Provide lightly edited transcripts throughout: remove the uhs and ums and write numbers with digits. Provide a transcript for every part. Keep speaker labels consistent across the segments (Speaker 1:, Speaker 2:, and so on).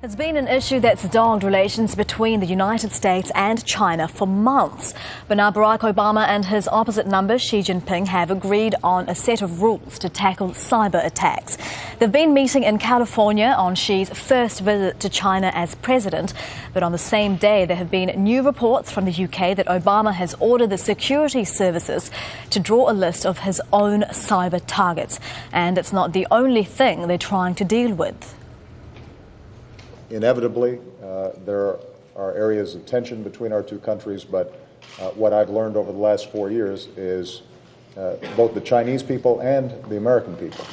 Speaker 1: It's been an issue that's dogged relations between the United States and China for months. But now Barack Obama and his opposite number, Xi Jinping, have agreed on a set of rules to tackle cyber attacks. They've been meeting in California on Xi's first visit to China as president. But on the same day, there have been new reports from the UK that Obama has ordered the security services to draw a list of his own cyber targets. And it's not the only thing they're trying to deal with.
Speaker 2: Inevitably, there are areas of tension between our two countries, but what I've learned over the last 4 years is both the Chinese people and the American people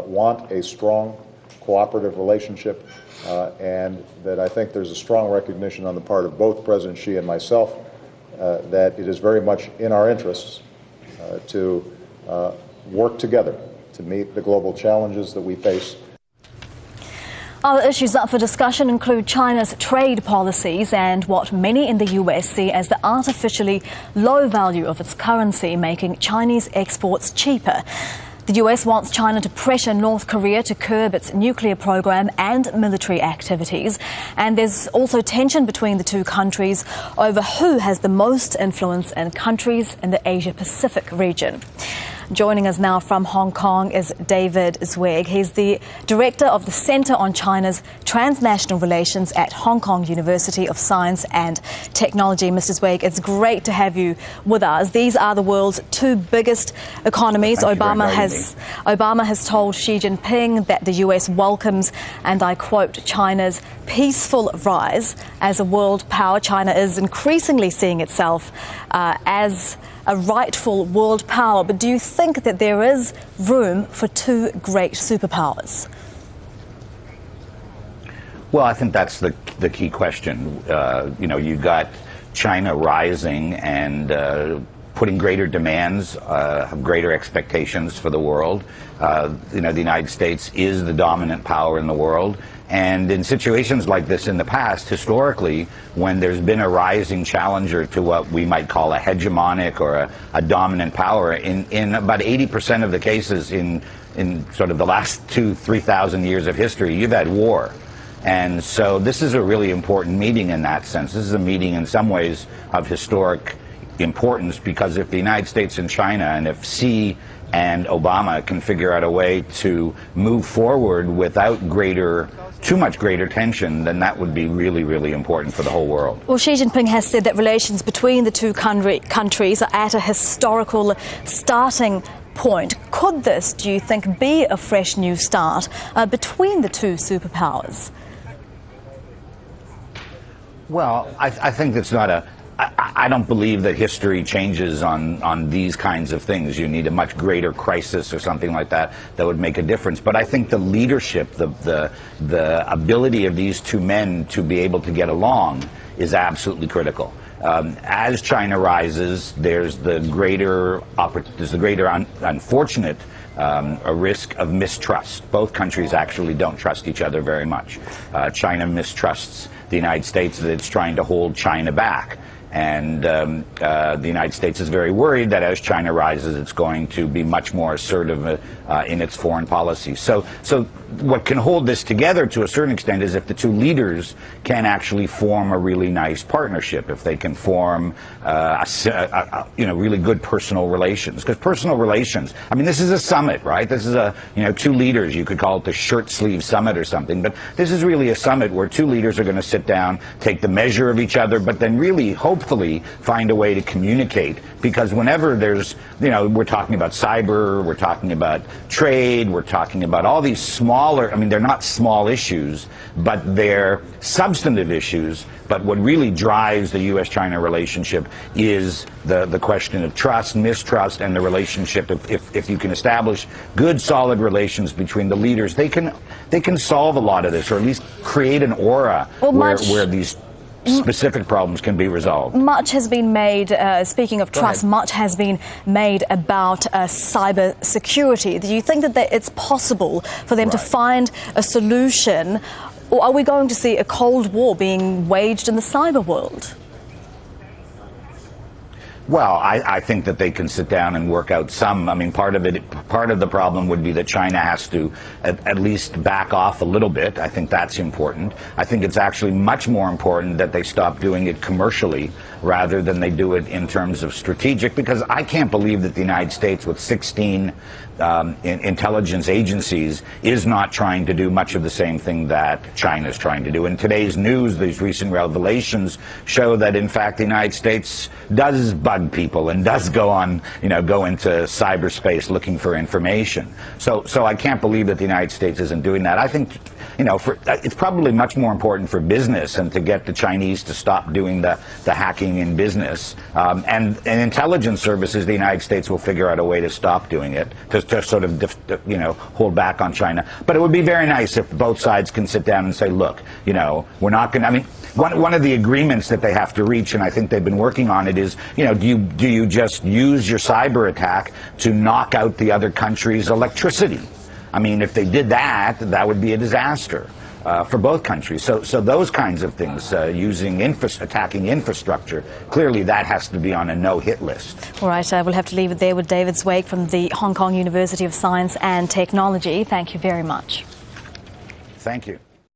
Speaker 2: want a strong, cooperative relationship, and that I think there's a strong recognition on the part of both President Xi and myself that it is very much in our interests to work together to meet the global challenges that we face.
Speaker 1: Other issues up for discussion include China's trade policies and what many in the US see as the artificially low value of its currency, making Chinese exports cheaper. The US wants China to pressure North Korea to curb its nuclear program and military activities. And there's also tension between the two countries over who has the most influence in countries in the Asia-Pacific region. Joining us now from Hong Kong is David Zweig. He's the director of the Centre on China's Transnational Relations at Hong Kong University of Science and Technology. Mr. Zweig, it's great to have you with us. These are the world's two biggest economies. Obama has told Xi Jinping that the US welcomes, and I quote, China's peaceful rise as a world power. China is increasingly seeing itself as a rightful world power. But do you think that there is room for two great superpowers?
Speaker 3: Well, I think that's the key question. You've got China rising and putting greater demands, greater expectations for the world. The United States is the dominant power in the world. And in situations like this in the past, historically, when there's been a rising challenger to what we might call a hegemonic or a dominant power, in about 80% of the cases in sort of the last 3,000 years of history, you've had war. And so this is a really important meeting in that sense. This is a meeting in some ways of historic importance, because if the United States and China, and if Xi and Obama can figure out a way to move forward without too much greater tension, then that would be really, really important for the whole world.
Speaker 1: Well, Xi Jinping has said that relations between the two countries are at a historical starting point. Could this, do you think, be a fresh new start between the two superpowers?
Speaker 3: Well, I think it's not I don't believe that history changes on these kinds of things. You need a much greater crisis or something like that would make a difference. But I think the leadership, the ability of these two men to be able to get along is absolutely critical. As China rises, there's the greater unfortunate a risk of mistrust. Both countries actually don't trust each other very much. China mistrusts the United States, that it's trying to hold China back. And the United States is very worried that as China rises, it's going to be much more assertive in its foreign policy. So what can hold this together to a certain extent is if the two leaders can actually form a really nice partnership, if they can form really good personal relations. Because personal relations, I mean, this is a summit, right? This is two leaders. You could call it the shirt sleeve summit or something, but this is really a summit where two leaders are going to sit down, take the measure of each other, but then really hopefully find a way to communicate. Because whenever there's, we're talking about cyber, we're talking about trade, we're talking about all these smaller, I mean, they're not small issues, but they're substantive issues. But what really drives the U.S.-China relationship is the question of trust, mistrust, and the relationship. If you can establish good, solid relations between the leaders, they can solve a lot of this, or at least create an aura where these specific problems can be resolved.
Speaker 1: Much has been made, speaking of trust, much has been made about cyber security. Do you think that it's possible for them to find a solution, or are we going to see a Cold War being waged in the cyber world?
Speaker 3: Well, I think that they can sit down and work out some. I mean, part of the problem would be that China has to at least back off a little bit. I think that's important. I think it's actually much more important that they stop doing it commercially rather than they do it in terms of strategic, because I can't believe that the United States, with 16 intelligence agencies, is not trying to do much of the same thing that China is trying to do. In today's news, these recent revelations show that, in fact, the United States does bug people and does go into cyberspace looking for information. So I can't believe that the United States isn't doing that. I think, it's probably much more important for business and to get the Chinese to stop doing the hacking in business. And intelligence services, the United States will figure out a way to stop doing it, to sort of, hold back on China. But it would be very nice if both sides can sit down and say, look, we're not going to, I mean, one of the agreements that they have to reach, and I think they've been working on it, is, do you just use your cyber attack to knock out the other country's electricity? I mean, if they did that, that would be a disaster for both countries. So those kinds of things, attacking infrastructure, clearly that has to be on a no-hit list.
Speaker 1: All right, we'll have to leave it there with David Zweig from the Hong Kong University of Science and Technology. Thank you very much.
Speaker 3: Thank you.